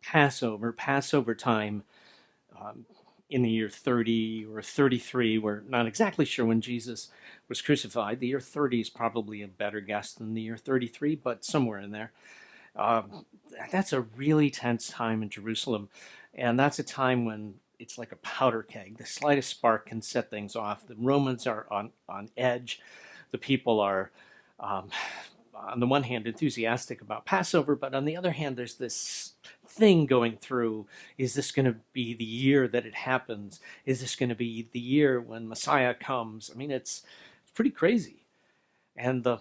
Passover time, um, in the year 30 or 33. We're not exactly sure when Jesus was crucified. The year 30 is probably a better guess than the year 33, but somewhere in there. Um, that's a really tense time in Jerusalem, and that's a time when it's like a powder keg. The slightest spark can set things off. The Romans are on edge. The people are, um, on the one hand, enthusiastic about Passover, but on the other hand, there's this thing going through. Is this going to be the year that it happens? Is this going to be the year when Messiah comes? I mean, it's pretty crazy. And the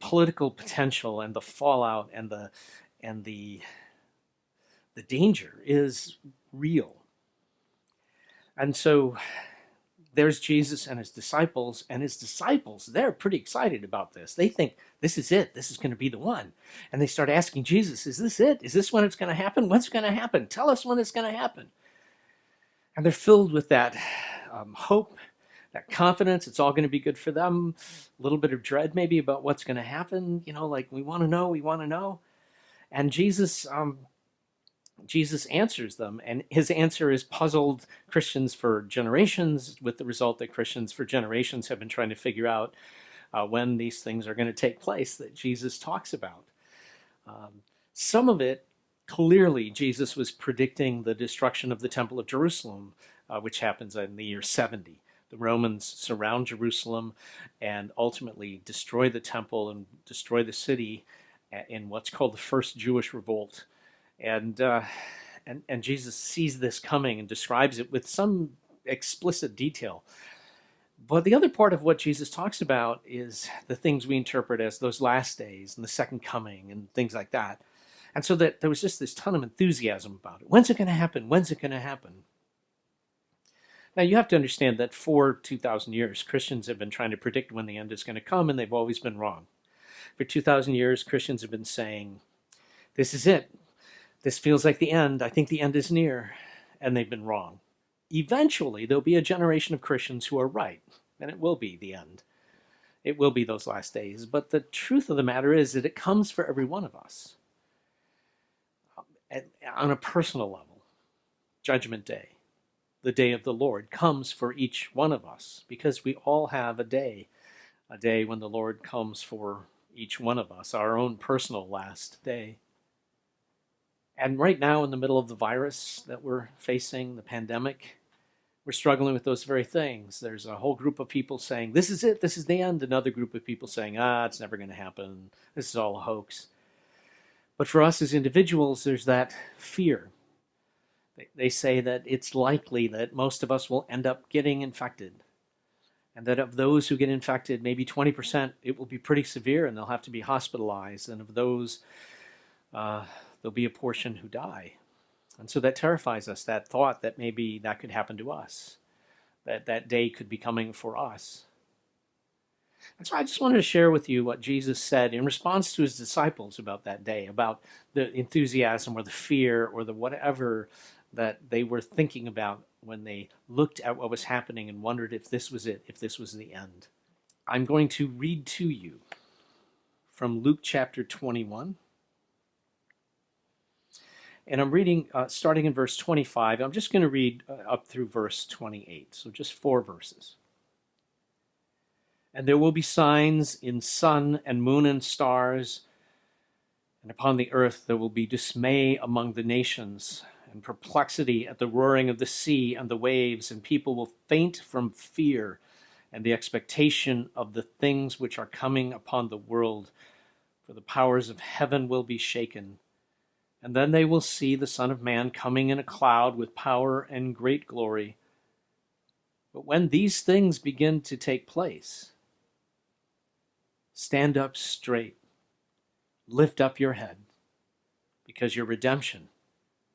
political potential and the fallout and the danger is real. And so there's Jesus and his disciples, they're pretty excited about this. They think this is it. This is going to be the one. And they start asking Jesus, is this it? Is this when it's going to happen? When's it going to happen? Tell us when it's going to happen. And they're filled with that hope, that confidence. It's all going to be good for them. A little bit of dread maybe about what's going to happen. Like we want to know, we want to know. And Jesus answers them, and his answer has puzzled Christians for generations, with the result that Christians for generations have been trying to figure out when these things are going to take place that Jesus talks about. Some of it, clearly, Jesus was predicting the destruction of the Temple of Jerusalem, which happens in the year 70. The Romans surround Jerusalem and ultimately destroy the temple and destroy the city in what's called the First Jewish Revolt. And Jesus sees this coming and describes it with some explicit detail. But the other part of what Jesus talks about is the things we interpret as those last days and the second coming and things like that. And so that there was just this ton of enthusiasm about it. When's it going to happen? When's it going to happen? Now, you have to understand that for 2,000 years, Christians have been trying to predict when the end is going to come, and they've always been wrong. For 2,000 years, Christians have been saying, this is it. This feels like the end. I think the end is near. And they've been wrong. Eventually, there'll be a generation of Christians who are right, and it will be the end. It will be those last days. But the truth of the matter is that it comes for every one of us on a personal level. Judgment Day, the day of the Lord, comes for each one of us because we all have a day when the Lord comes for each one of us, our own personal last day. And right now, in the middle of the virus that we're facing, the pandemic, we're struggling with those very things. There's a whole group of people saying, this is it, this is the end. Another group of people saying, it's never going to happen. This is all a hoax. But for us as individuals, there's that fear. They say that it's likely that most of us will end up getting infected. And that of those who get infected, maybe 20%, it will be pretty severe and they'll have to be hospitalized. And of those, there'll be a portion who die. And so that terrifies us, that thought that maybe that could happen to us, that that day could be coming for us. And so I just wanted to share with you what Jesus said in response to his disciples about that day, about the enthusiasm or the fear or the whatever that they were thinking about when they looked at what was happening and wondered if this was it, if this was the end. I'm going to read to you from Luke chapter 21. And I'm reading starting in verse 25. I'm just going to read up through verse 28, so just 4 verses. And there will be signs in sun and moon and stars, and upon the earth there will be dismay among the nations, and perplexity at the roaring of the sea and the waves, and people will faint from fear and the expectation of the things which are coming upon the world, for the powers of heaven will be shaken. And then they will see the Son of Man coming in a cloud with power and great glory. But when these things begin to take place, stand up straight, lift up your head, because your redemption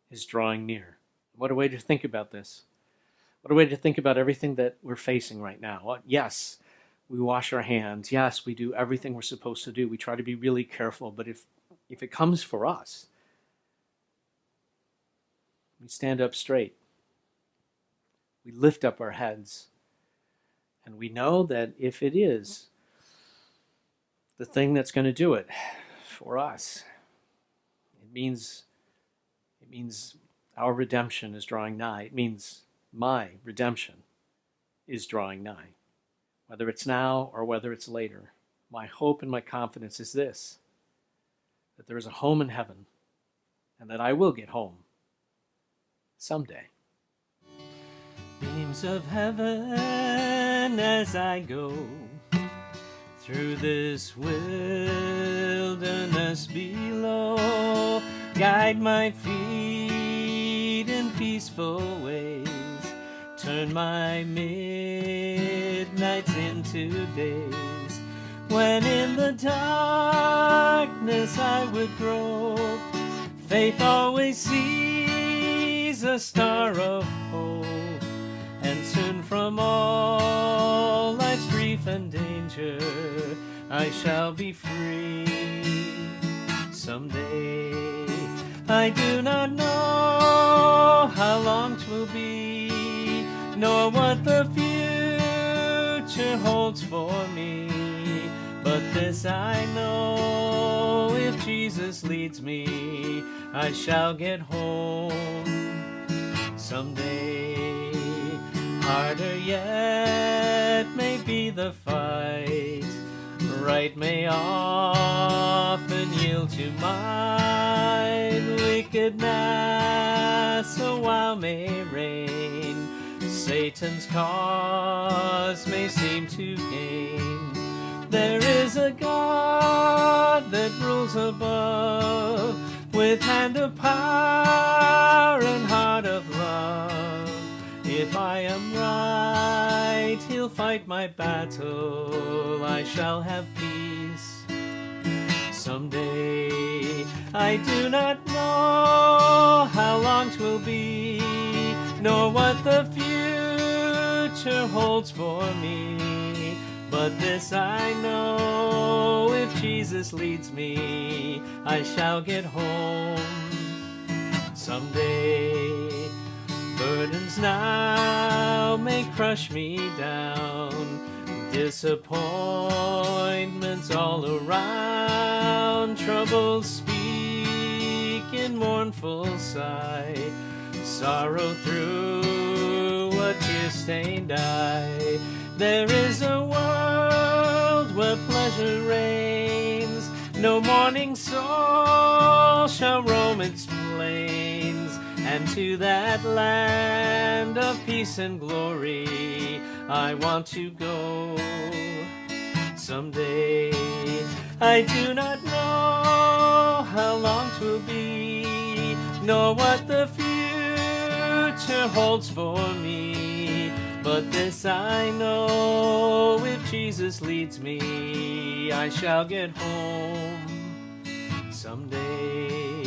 is drawing near. What a way to think about this. What a way to think about everything that we're facing right now. Yes, we wash our hands. Yes, we do everything we're supposed to do. We try to be really careful. But if it comes for us, we stand up straight. We lift up our heads. And we know that if it is the thing that's going to do it for us, it means means our redemption is drawing nigh. It means my redemption is drawing nigh. Whether it's now or whether it's later, my hope and my confidence is this, that there is a home in heaven and that I will get home someday. Beams of heaven as I go through this wilderness below, guide my feet in peaceful ways, turn my midnights into days. When in the darkness I would grope, faith always sees a star of hope, and soon from all life's grief and danger I shall be free someday. I do not know how long 'twill be, nor what the future holds for me, but this I know, if Jesus leads me, I shall get home someday. Harder yet may be the fight, right may often yield to might, wickedness a while may reign, Satan's cause may seem to gain. There is a God that rules above, with hand of power and heart of love. If I am right, he'll fight my battle, I shall have peace someday. I do not know how long 'twill be, nor what the future holds for me, but this I know, if Jesus leads me, I shall get home someday. Burdens now may crush me down, disappointments all around, troubles speak in mournful sigh, sorrow through a tear-stained eye. There is a world where pleasure reigns, no mourning soul shall roam its plains, and to that land of peace and glory I want to go someday. I do not know how long 'twill be, nor what the future holds for me, but this I know, if Jesus leads me, I shall get home someday.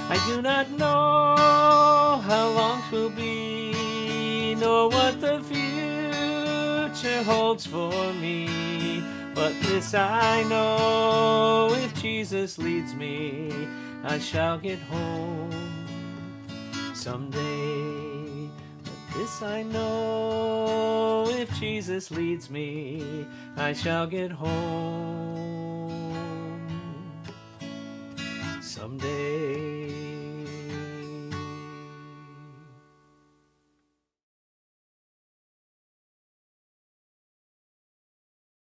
I do not know how long 'twill be, nor what the future holds for me, but this I know, if Jesus leads me, I shall get home someday. But this I know, if Jesus leads me, I shall get home someday.